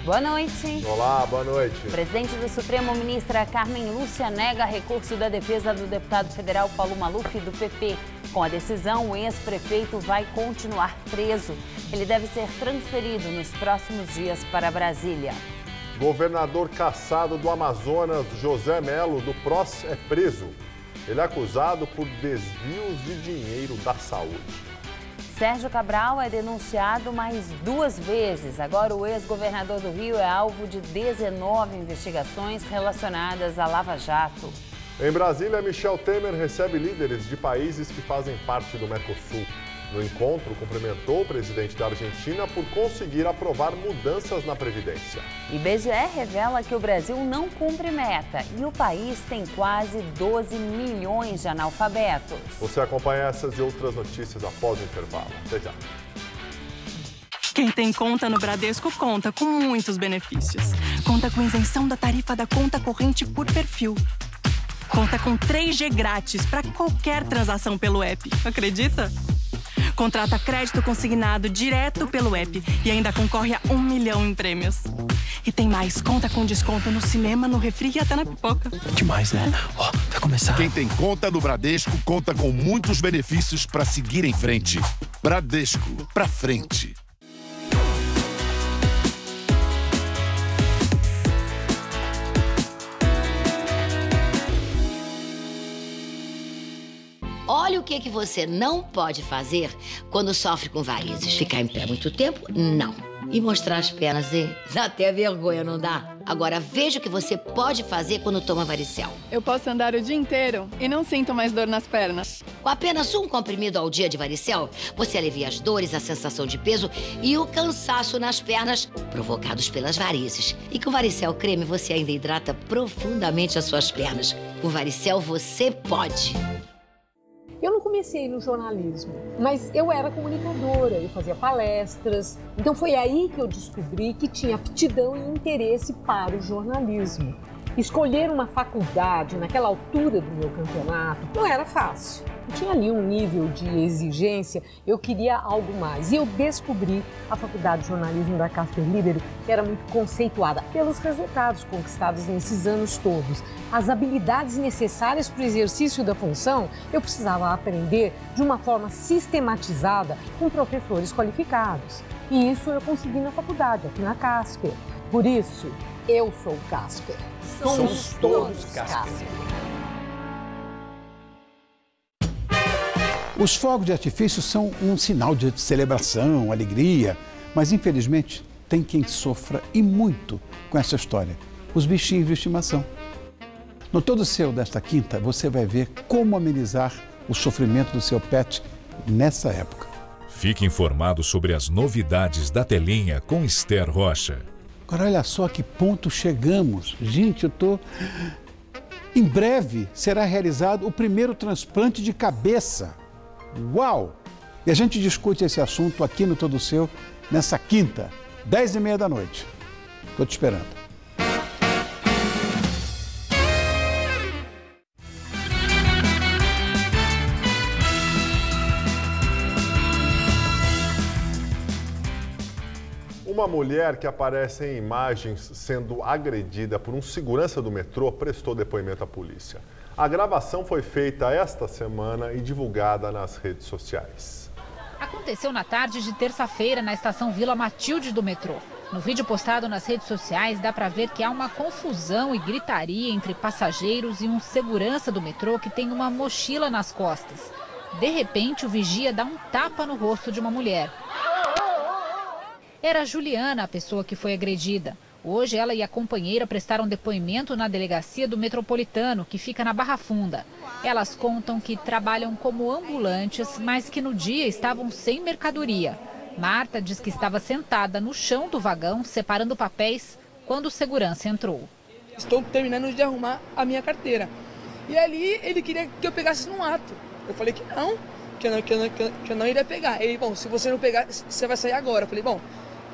Boa noite. Olá, boa noite. O presidente do Supremo, ministra Carmen Lúcia, nega recurso da defesa do deputado federal Paulo Maluf, do PP. Com a decisão, o ex-prefeito vai continuar preso. Ele deve ser transferido nos próximos dias para Brasília. Governador cassado do Amazonas, José Melo, do PROS, é preso. Ele é acusado por desvios de dinheiro da saúde. Sérgio Cabral é denunciado mais 2 vezes. Agora, o ex-governador do Rio é alvo de 19 investigações relacionadas à Lava Jato. Em Brasília, Michel Temer recebe líderes de países que fazem parte do Mercosul. No encontro, cumprimentou o presidente da Argentina por conseguir aprovar mudanças na Previdência. IBGE revela que o Brasil não cumpre meta e o país tem quase 12 milhões de analfabetos. Você acompanha essas e outras notícias após o intervalo. Até já. Quem tem conta no Bradesco conta com muitos benefícios. Conta com isenção da tarifa da conta corrente por perfil. Conta com 3G grátis para qualquer transação pelo app. Acredita? Contrata crédito consignado direto pelo app e ainda concorre a 1 milhão em prêmios. E tem mais, conta com desconto no cinema, no refri e até na pipoca. Demais, né? Ó, vai começar. Quem tem conta no Bradesco conta com muitos benefícios para seguir em frente. Bradesco, pra frente. Olha o que você não pode fazer quando sofre com varizes. Ficar em pé muito tempo? Não. E mostrar as pernas, hein? Dá até vergonha, não dá? Agora, veja o que você pode fazer quando toma varicel. Eu posso andar o dia inteiro e não sinto mais dor nas pernas. Com apenas um comprimido ao dia de varicel, você alivia as dores, a sensação de peso e o cansaço nas pernas provocados pelas varizes. E com varicel creme, você ainda hidrata profundamente as suas pernas. Com varicel, você pode. Eu não comecei no jornalismo, mas eu era comunicadora, eu fazia palestras. Então foi aí que eu descobri que tinha aptidão e interesse para o jornalismo. Escolher uma faculdade naquela altura do meu campeonato não era fácil. Eu tinha ali um nível de exigência, eu queria algo mais. E eu descobri a Faculdade de Jornalismo da Casper Libero, que era muito conceituada pelos resultados conquistados nesses anos todos. As habilidades necessárias para o exercício da função, eu precisava aprender de uma forma sistematizada com professores qualificados. E isso eu consegui na faculdade, aqui na Casper. Por isso, eu sou Casper. Somos todos Casper. Os fogos de artifício são um sinal de celebração, alegria, mas infelizmente tem quem sofra e muito com essa história, os bichinhos de estimação. No Todo Seu desta quinta, você vai ver como amenizar o sofrimento do seu pet nessa época. Fique informado sobre as novidades da telinha com Esther Rocha. Agora, olha só a que ponto chegamos. Gente, eu tô... Em breve será realizado o primeiro transplante de cabeça. Uau! E a gente discute esse assunto aqui no Todo Seu, nessa quinta, 10h30 da noite. Estou te esperando. Uma mulher que aparece em imagens sendo agredida por um segurança do metrô prestou depoimento à polícia. A gravação foi feita esta semana e divulgada nas redes sociais. Aconteceu na tarde de terça-feira na estação Vila Matilde do metrô. No vídeo postado nas redes sociais dá para ver que há uma confusão e gritaria entre passageiros e um segurança do metrô que tem uma mochila nas costas. De repente, o vigia dá um tapa no rosto de uma mulher. Era Juliana a pessoa que foi agredida. Hoje, ela e a companheira prestaram depoimento na delegacia do Metropolitano, que fica na Barra Funda. Elas contam que trabalham como ambulantes, mas que no dia estavam sem mercadoria. Marta diz que estava sentada no chão do vagão, separando papéis, quando o segurança entrou. Estou terminando de arrumar a minha carteira. E ali ele queria que eu pegasse num ato. Eu falei que eu não iria pegar. Ele, bom, se você não pegar, você vai sair agora. Eu falei, bom,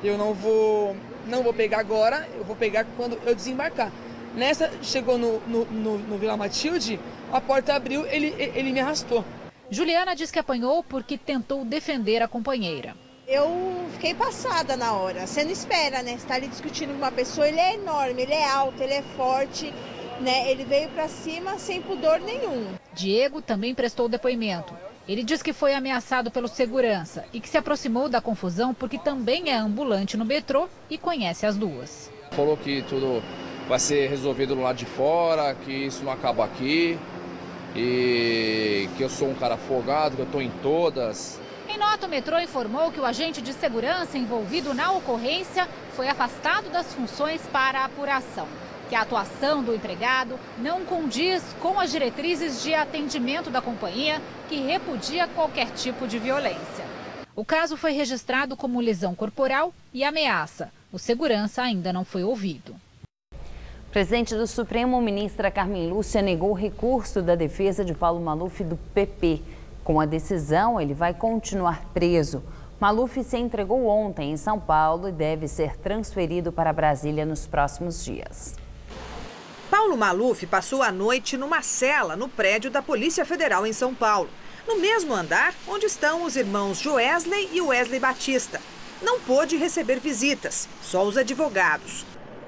eu não vou pegar agora, eu vou pegar quando eu desembarcar. Nessa, chegou no Vila Matilde, a porta abriu, ele me arrastou. Juliana diz que apanhou porque tentou defender a companheira. Eu fiquei passada na hora. Você não espera, né? Você tá ali discutindo com uma pessoa, ele é enorme, ele é alto, ele é forte, né? Ele veio pra cima sem pudor nenhum. Diego também prestou depoimento. Ele diz que foi ameaçado pelo segurança e que se aproximou da confusão porque também é ambulante no metrô e conhece as duas. Falou que tudo vai ser resolvido do lado de fora, que isso não acaba aqui e que eu sou um cara folgado, que eu tô em todas. Em nota, o metrô informou que o agente de segurança envolvido na ocorrência foi afastado das funções para a apuração, que a atuação do empregado não condiz com as diretrizes de atendimento da companhia, que repudia qualquer tipo de violência. O caso foi registrado como lesão corporal e ameaça. O segurança ainda não foi ouvido. O presidente do Supremo, ministra Carmen Lúcia, negou o recurso da defesa de Paulo Maluf do PP. Com a decisão, ele vai continuar preso. Maluf se entregou ontem em São Paulo e deve ser transferido para Brasília nos próximos dias. Paulo Maluf passou a noite numa cela no prédio da Polícia Federal em São Paulo, no mesmo andar onde estão os irmãos Joesley e Wesley Batista. Não pôde receber visitas, só os advogados.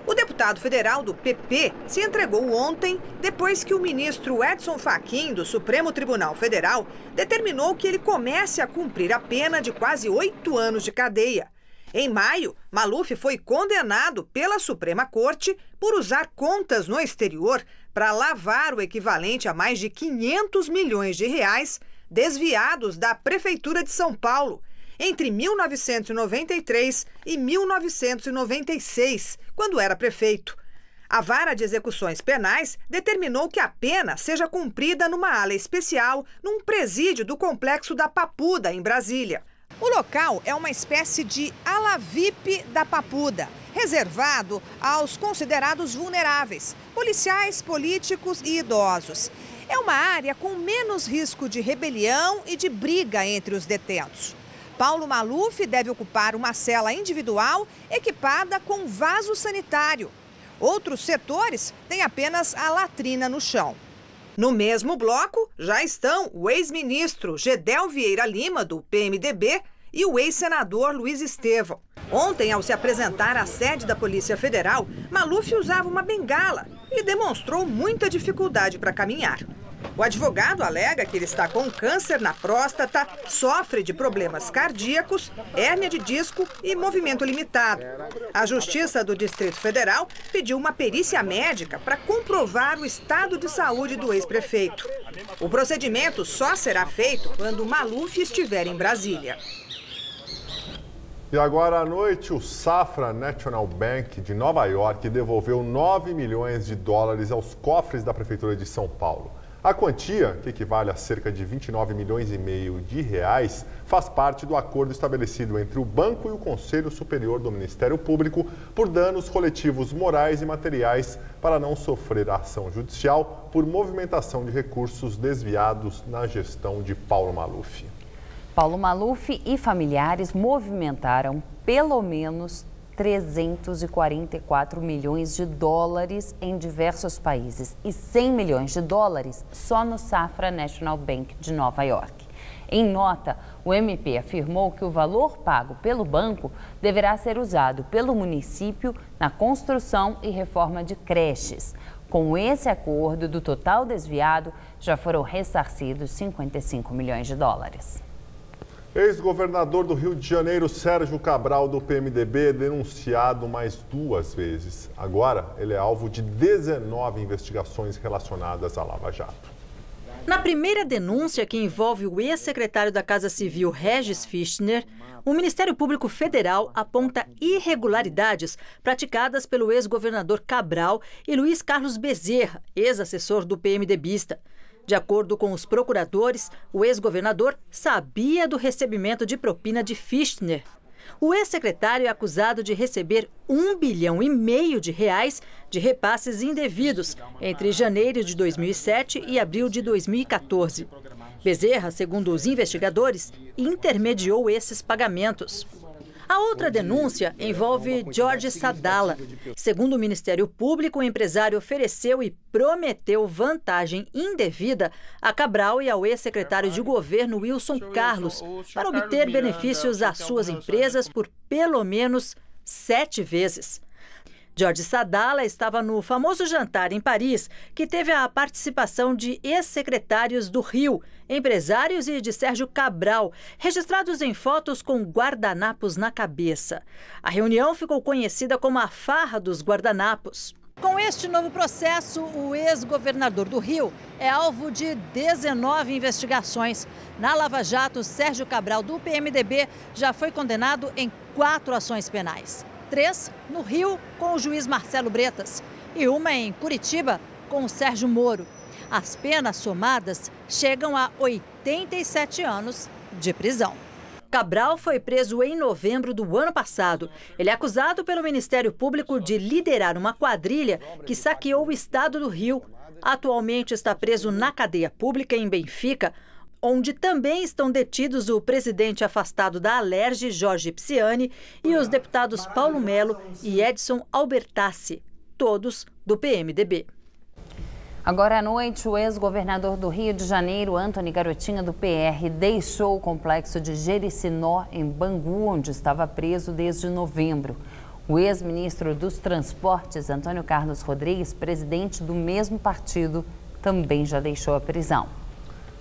O deputado federal do PP se entregou ontem depois que o ministro Edson Fachin, do Supremo Tribunal Federal, determinou que ele comece a cumprir a pena de quase 8 anos de cadeia. Em maio, Maluf foi condenado pela Suprema Corte por usar contas no exterior para lavar o equivalente a mais de 500 milhões de reais desviados da Prefeitura de São Paulo entre 1993 e 1996, quando era prefeito. A Vara de Execuções Penais determinou que a pena seja cumprida numa ala especial num presídio do Complexo da Papuda, em Brasília. O local é uma espécie de ala VIP da Papuda, reservado aos considerados vulneráveis, policiais, políticos e idosos. É uma área com menos risco de rebelião e de briga entre os detentos. Paulo Maluf deve ocupar uma cela individual equipada com vaso sanitário. Outros setores têm apenas a latrina no chão. No mesmo bloco já estão o ex-ministro Gedel Vieira Lima, do PMDB, e o ex-senador Luiz Estevão. Ontem, ao se apresentar à sede da Polícia Federal, Maluf usava uma bengala e demonstrou muita dificuldade para caminhar. O advogado alega que ele está com câncer na próstata, sofre de problemas cardíacos, hérnia de disco e movimento limitado. A Justiça do Distrito Federal pediu uma perícia médica para comprovar o estado de saúde do ex-prefeito. O procedimento só será feito quando Maluf estiver em Brasília. E agora à noite, o Safra National Bank de Nova York devolveu 9 milhões de dólares aos cofres da Prefeitura de São Paulo. A quantia, que equivale a cerca de 29 milhões e meio de reais, faz parte do acordo estabelecido entre o banco e o Conselho Superior do Ministério Público por danos coletivos morais e materiais para não sofrer ação judicial por movimentação de recursos desviados na gestão de Paulo Maluf. Paulo Maluf e familiares movimentaram pelo menos 344 milhões de dólares em diversos países e 100 milhões de dólares só no Safra National Bank de Nova York. Em nota, o MP afirmou que o valor pago pelo banco deverá ser usado pelo município na construção e reforma de creches. Com esse acordo, do total desviado, já foram ressarcidos 55 milhões de dólares. Ex-governador do Rio de Janeiro, Sérgio Cabral, do PMDB, denunciado mais 2 vezes. Agora, ele é alvo de 19 investigações relacionadas à Lava Jato. Na primeira denúncia, que envolve o ex-secretário da Casa Civil, Regis Fichtner, o Ministério Público Federal aponta irregularidades praticadas pelo ex-governador Cabral e Luiz Carlos Bezerra, ex-assessor do PMDBista. De acordo com os procuradores, o ex-governador sabia do recebimento de propina de Fichtner. O ex-secretário é acusado de receber R$1,5 bilhão de reais de repasses indevidos entre janeiro de 2007 e abril de 2014. Bezerra, segundo os investigadores, intermediou esses pagamentos. A outra denúncia envolve Jorge Sadala. Segundo o Ministério Público, o empresário ofereceu e prometeu vantagem indevida a Cabral e ao ex-secretário de governo Wilson Carlos para obter benefícios às suas empresas por pelo menos 7 vezes. Jorge Sadala estava no famoso jantar em Paris, que teve a participação de ex-secretários do Rio, empresários e de Sérgio Cabral, registrados em fotos com guardanapos na cabeça. A reunião ficou conhecida como a Farra dos Guardanapos. Com este novo processo, o ex-governador do Rio é alvo de 19 investigações. Na Lava Jato, Sérgio Cabral, do PMDB, já foi condenado em 4 ações penais. 3 no Rio, com o juiz Marcelo Bretas, e uma em Curitiba, com o Sérgio Moro. As penas somadas chegam a 87 anos de prisão. Cabral foi preso em novembro do ano passado. Ele é acusado pelo Ministério Público de liderar uma quadrilha que saqueou o estado do Rio. Atualmente está preso na cadeia pública em Benfica, onde também estão detidos o presidente afastado da Alerj, Jorge Pisciani, e os deputados Paulo Melo e Edson Albertassi, todos do PMDB. Agora à noite, o ex-governador do Rio de Janeiro, Antony Garotinho, do PR, deixou o complexo de Jericinó, em Bangu, onde estava preso desde novembro. O ex-ministro dos Transportes, Antônio Carlos Rodrigues, presidente do mesmo partido, também já deixou a prisão.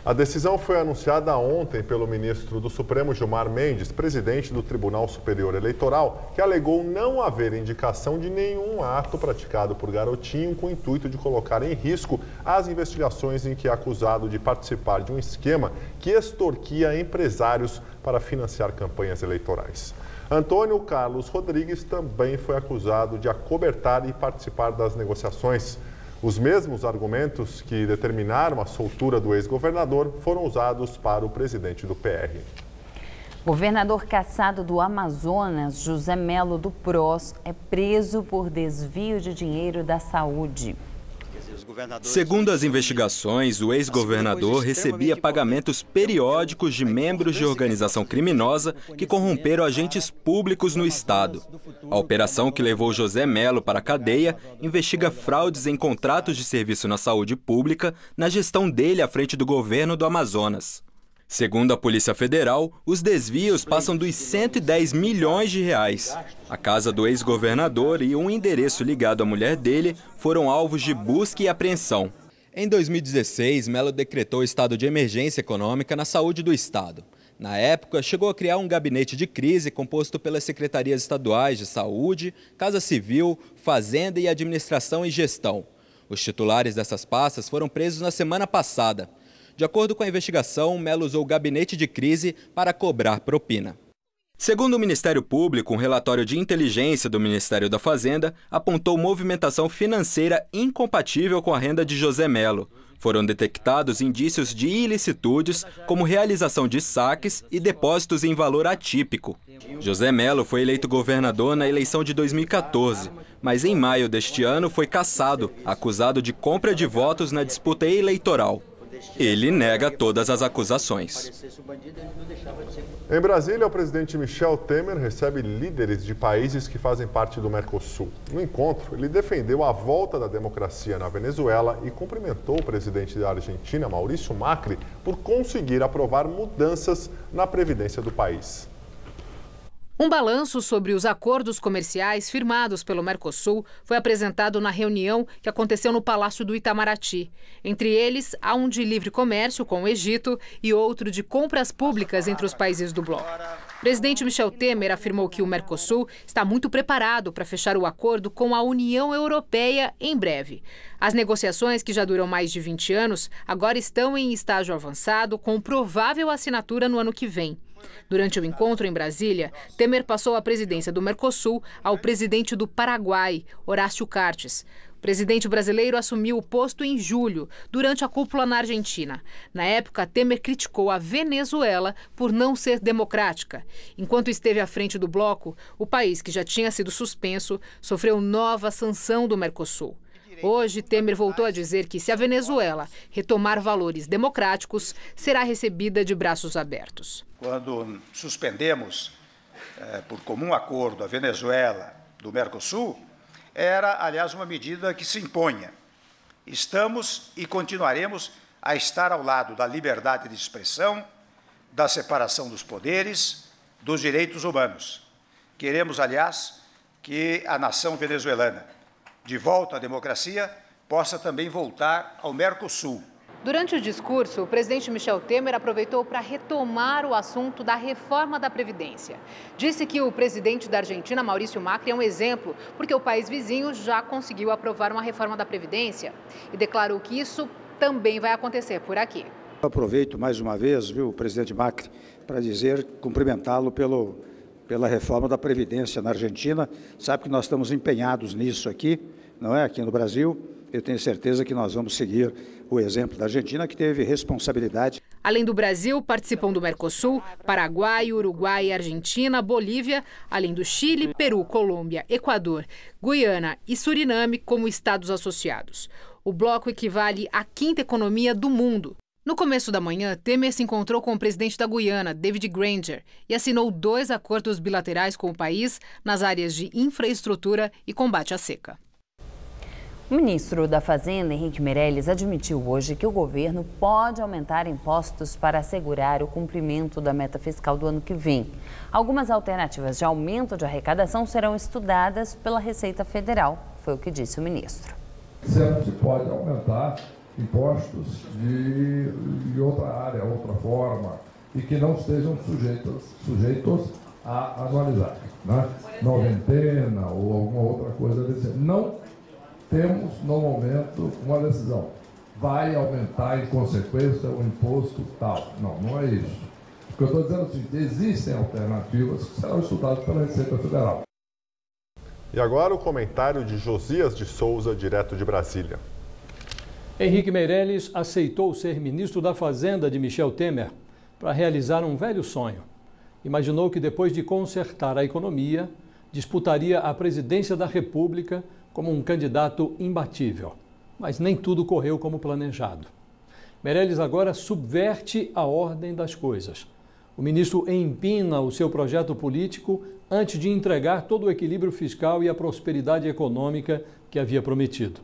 A decisão foi anunciada ontem pelo ministro do Supremo, Gilmar Mendes, presidente do Tribunal Superior Eleitoral, que alegou não haver indicação de nenhum ato praticado por Garotinho com o intuito de colocar em risco as investigações em que é acusado de participar de um esquema que extorquia empresários para financiar campanhas eleitorais. Antônio Carlos Rodrigues também foi acusado de acobertar e participar das negociações. Os mesmos argumentos que determinaram a soltura do ex-governador foram usados para o presidente do PR. Governador cassado do Amazonas, José Melo do PROS, é preso por desvio de dinheiro da saúde. Segundo as investigações, o ex-governador recebia pagamentos periódicos de membros de organização criminosa que corromperam agentes públicos no estado. A operação que levou José Melo para a cadeia investiga fraudes em contratos de serviço na saúde pública na gestão dele à frente do governo do Amazonas. Segundo a Polícia Federal, os desvios passam dos 110 milhões de reais. A casa do ex-governador e um endereço ligado à mulher dele foram alvos de busca e apreensão. Em 2016, Melo decretou estado de emergência econômica na saúde do estado. Na época, chegou a criar um gabinete de crise composto pelas secretarias estaduais de saúde, Casa Civil, Fazenda e Administração e Gestão. Os titulares dessas pastas foram presos na semana passada. De acordo com a investigação, Melo usou o gabinete de crise para cobrar propina. Segundo o Ministério Público, um relatório de inteligência do Ministério da Fazenda apontou movimentação financeira incompatível com a renda de José Melo. Foram detectados indícios de ilicitudes, como realização de saques e depósitos em valor atípico. José Melo foi eleito governador na eleição de 2014, mas em maio deste ano foi cassado, acusado de compra de votos na disputa eleitoral. Ele nega todas as acusações. Em Brasília, o presidente Michel Temer recebe líderes de países que fazem parte do Mercosul. No encontro, ele defendeu a volta da democracia na Venezuela e cumprimentou o presidente da Argentina, Maurício Macri, por conseguir aprovar mudanças na previdência do país. Um balanço sobre os acordos comerciais firmados pelo Mercosul foi apresentado na reunião que aconteceu no Palácio do Itamaraty. Entre eles, há um de livre comércio com o Egito e outro de compras públicas entre os países do bloco. O presidente Michel Temer afirmou que o Mercosul está muito preparado para fechar o acordo com a União Europeia em breve. As negociações, que já duram mais de 20 anos, agora estão em estágio avançado, com provável assinatura no ano que vem. Durante o encontro em Brasília, Temer passou a presidência do Mercosul ao presidente do Paraguai, Horácio Cartes. O presidente brasileiro assumiu o posto em julho, durante a cúpula na Argentina. Na época, Temer criticou a Venezuela por não ser democrática. Enquanto esteve à frente do bloco, o país, que já tinha sido suspenso, sofreu nova sanção do Mercosul. Hoje, Temer voltou a dizer que se a Venezuela retomar valores democráticos, será recebida de braços abertos. Quando suspendemos por comum acordo, a Venezuela do Mercosul, era, aliás, uma medida que se impunha. Estamos e continuaremos a estar ao lado da liberdade de expressão, da separação dos poderes, dos direitos humanos. Queremos, aliás, que a nação venezuelana, de volta à democracia, possa também voltar ao Mercosul. Durante o discurso, o presidente Michel Temer aproveitou para retomar o assunto da reforma da Previdência. Disse que o presidente da Argentina, Maurício Macri, é um exemplo, porque o país vizinho já conseguiu aprovar uma reforma da Previdência e declarou que isso também vai acontecer por aqui. Eu aproveito mais uma vez, o presidente Macri, para cumprimentá-lo pela reforma da Previdência na Argentina. Sabe que nós estamos empenhados nisso aqui, não é? Aqui no Brasil. Eu tenho certeza que nós vamos seguir o exemplo da Argentina, que teve responsabilidade. Além do Brasil, participam do Mercosul, Paraguai, Uruguai, Argentina, Bolívia, além do Chile, Peru, Colômbia, Equador, Guiana e Suriname como estados associados. O bloco equivale à quinta economia do mundo. No começo da manhã, Temer se encontrou com o presidente da Guiana, David Granger, e assinou 2 acordos bilaterais com o país nas áreas de infraestrutura e combate à seca. O ministro da Fazenda, Henrique Meirelles, admitiu hoje que o governo pode aumentar impostos para assegurar o cumprimento da meta fiscal do ano que vem. Algumas alternativas de aumento de arrecadação serão estudadas pela Receita Federal, foi o que disse o ministro. Sempre se pode aumentar impostos de outra área, outra forma, e que não estejam sujeitos a anualizar, né? Noventena ou alguma outra coisa desse. Não temos, no momento, uma decisão. Vai aumentar em consequência o imposto tal. Não, não é isso. O que eu estou dizendo é o seguinte, existem alternativas que serão estudadas pela Receita Federal. E agora o comentário de Josias de Souza, direto de Brasília. Henrique Meirelles aceitou ser ministro da Fazenda de Michel Temer para realizar um velho sonho. Imaginou que depois de consertar a economia, disputaria a presidência da República como um candidato imbatível. Mas nem tudo correu como planejado. Meirelles agora subverte a ordem das coisas. O ministro empina o seu projeto político antes de entregar todo o equilíbrio fiscal e a prosperidade econômica que havia prometido.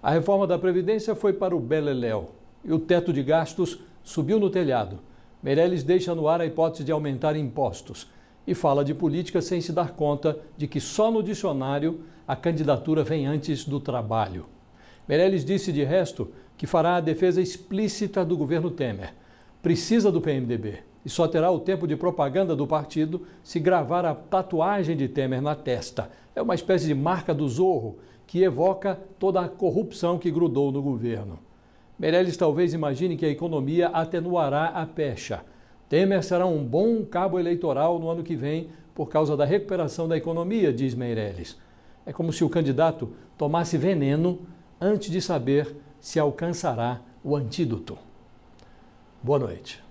A reforma da Previdência foi para o beleléu e o teto de gastos subiu no telhado. Meirelles deixa no ar a hipótese de aumentar impostos e fala de política sem se dar conta de que só no dicionário a candidatura vem antes do trabalho. Meirelles disse, de resto, que fará a defesa explícita do governo Temer. Precisa do PMDB e só terá o tempo de propaganda do partido se gravar a tatuagem de Temer na testa. É uma espécie de marca do Zorro que evoca toda a corrupção que grudou no governo. Meirelles talvez imagine que a economia atenuará a pecha. Temer será um bom cabo eleitoral no ano que vem por causa da recuperação da economia, diz Meirelles. É como se o candidato tomasse veneno antes de saber se alcançará o antídoto. Boa noite.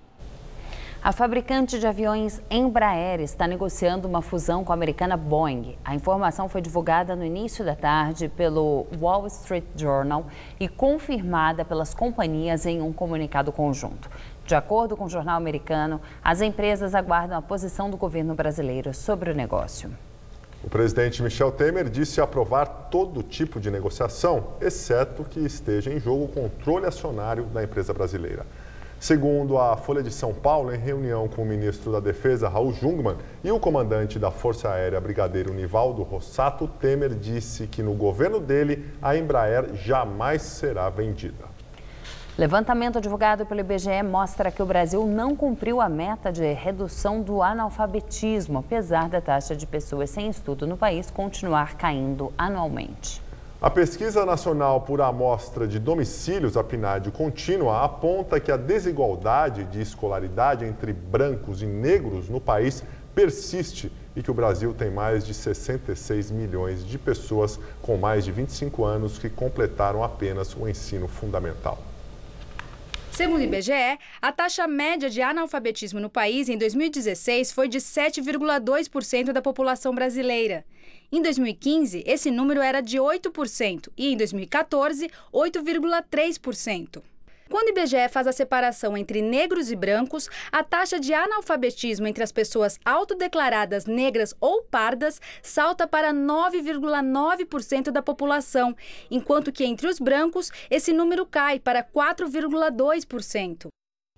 A fabricante de aviões Embraer está negociando uma fusão com a americana Boeing. A informação foi divulgada no início da tarde pelo Wall Street Journal e confirmada pelas companhias em um comunicado conjunto. De acordo com o jornal americano, as empresas aguardam a posição do governo brasileiro sobre o negócio. O presidente Michel Temer disse aprovar todo tipo de negociação, exceto que esteja em jogo o controle acionário da empresa brasileira. Segundo a Folha de São Paulo, em reunião com o ministro da Defesa, Raul Jungmann, e o comandante da Força Aérea, brigadeiro Nivaldo Rossato, Temer disse que no governo dele, a Embraer jamais será vendida. Levantamento divulgado pelo IBGE mostra que o Brasil não cumpriu a meta de redução do analfabetismo, apesar da taxa de pessoas sem estudo no país continuar caindo anualmente. A Pesquisa Nacional por Amostra de Domicílios, a PNAD contínua, aponta que a desigualdade de escolaridade entre brancos e negros no país persiste e que o Brasil tem mais de 66 milhões de pessoas com mais de 25 anos que completaram apenas o ensino fundamental. Segundo o IBGE, a taxa média de analfabetismo no país em 2016 foi de 7,2% da população brasileira. Em 2015, esse número era de 8% e em 2014, 8,3%. Quando o IBGE faz a separação entre negros e brancos, a taxa de analfabetismo entre as pessoas autodeclaradas negras ou pardas salta para 9,9% da população, enquanto que entre os brancos, esse número cai para 4,2%.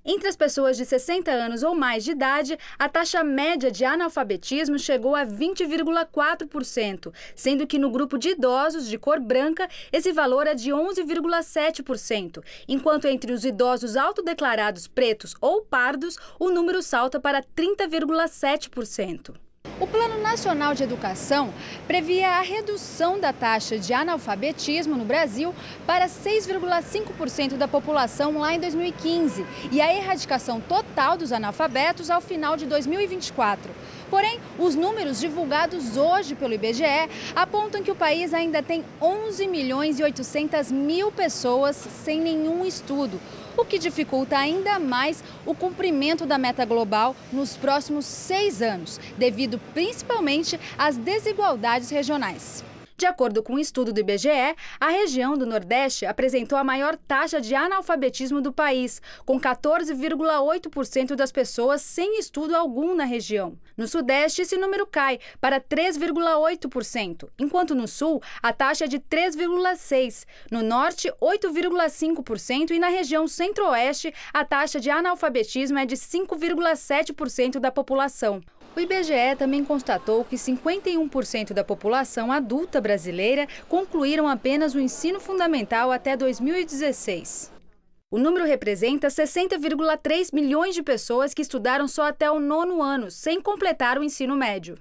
Entre as pessoas de 60 anos ou mais de idade, a taxa média de analfabetismo chegou a 20,4%, sendo que no grupo de idosos de cor branca, esse valor é de 11,7%, enquanto entre os idosos autodeclarados pretos ou pardos, o número salta para 30,7%. O Plano Nacional de Educação previa a redução da taxa de analfabetismo no Brasil para 6,5% da população lá em 2015 e a erradicação total dos analfabetos ao final de 2024. Porém, os números divulgados hoje pelo IBGE apontam que o país ainda tem 11.800.000 pessoas sem nenhum estudo, o que dificulta ainda mais o cumprimento da meta global nos próximos 6 anos, devido principalmente às desigualdades regionais. De acordo com um estudo do IBGE, a região do Nordeste apresentou a maior taxa de analfabetismo do país, com 14,8% das pessoas sem estudo algum na região. No Sudeste, esse número cai para 3,8%, enquanto no Sul, a taxa é de 3,6%. No Norte, 8,5% e na região Centro-Oeste, a taxa de analfabetismo é de 5,7% da população. O IBGE também constatou que 51% da população adulta brasileira concluíram apenas o ensino fundamental até 2016. O número representa 60,3 milhões de pessoas que estudaram só até o 9º ano, sem completar o ensino médio.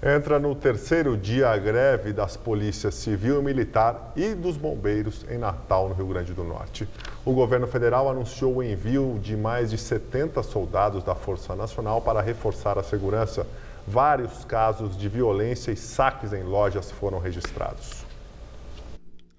Entra no 3º dia a greve das polícias civil e militar e dos bombeiros em Natal, no Rio Grande do Norte. O governo federal anunciou o envio de mais de 70 soldados da Força Nacional para reforçar a segurança. Vários casos de violência e saques em lojas foram registrados.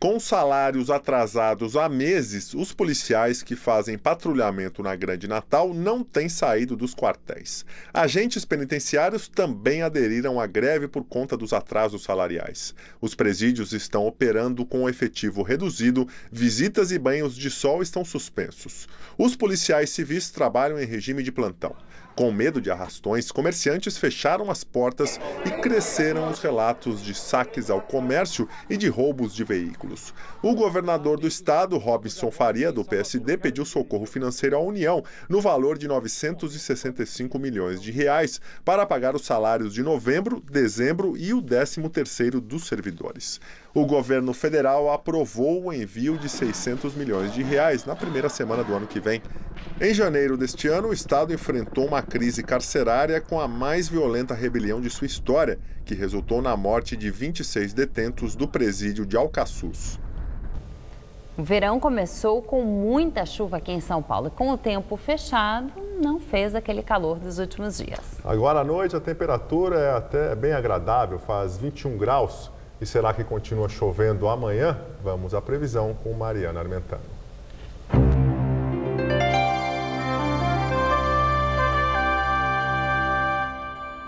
Com salários atrasados há meses, os policiais que fazem patrulhamento na Grande Natal não têm saído dos quartéis. Agentes penitenciários também aderiram à greve por conta dos atrasos salariais. Os presídios estão operando com efetivo reduzido, visitas e banhos de sol estão suspensos. Os policiais civis trabalham em regime de plantão. Com medo de arrastões, comerciantes fecharam as portas e cresceram os relatos de saques ao comércio e de roubos de veículos. O governador do estado, Robson Faria, do PSD, pediu socorro financeiro à União no valor de R$ 965 milhões para pagar os salários de novembro, dezembro e o 13º dos servidores. O governo federal aprovou o envio de R$ 600 milhões na primeira semana do ano que vem. Em janeiro deste ano, o estado enfrentou uma crise carcerária com a mais violenta rebelião de sua história, que resultou na morte de 26 detentos do presídio de Alcaçuz. O verão começou com muita chuva aqui em São Paulo. Com o tempo fechado, não fez aquele calor dos últimos dias. Agora à noite a temperatura é até bem agradável, faz 21 graus. E será que continua chovendo amanhã? Vamos à previsão com Mariana Armentano.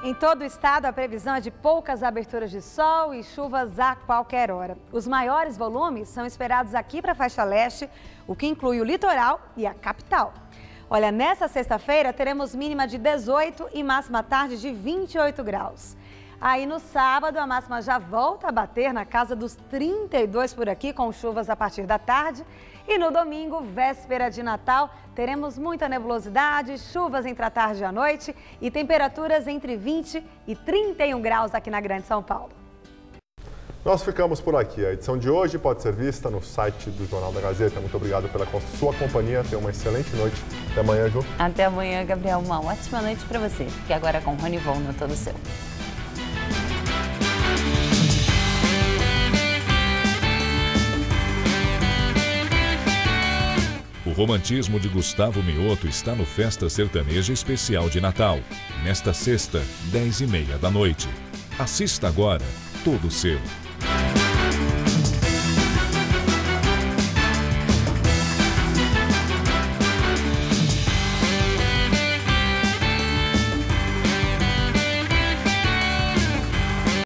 Em todo o estado, a previsão é de poucas aberturas de sol e chuvas a qualquer hora. Os maiores volumes são esperados aqui para a faixa leste, o que inclui o litoral e a capital. Olha, nessa sexta-feira teremos mínima de 18 e máxima tarde de 28 graus. Aí no sábado a máxima já volta a bater na casa dos 32 por aqui, com chuvas a partir da tarde. E no domingo, véspera de Natal, teremos muita nebulosidade, chuvas entre a tarde e a noite e temperaturas entre 20 e 31 graus aqui na Grande São Paulo. Nós ficamos por aqui. A edição de hoje pode ser vista no site do Jornal da Gazeta. Muito obrigado pela sua companhia. Tenha uma excelente noite. Até amanhã, Ju. Até amanhã, Gabriel. Uma ótima noite para você. Fique agora com o Rony Von no Todo Seu. O romantismo de Gustavo Mioto está no Festa Sertaneja Especial de Natal, nesta sexta, 10h30 da noite. Assista agora, Todo Seu.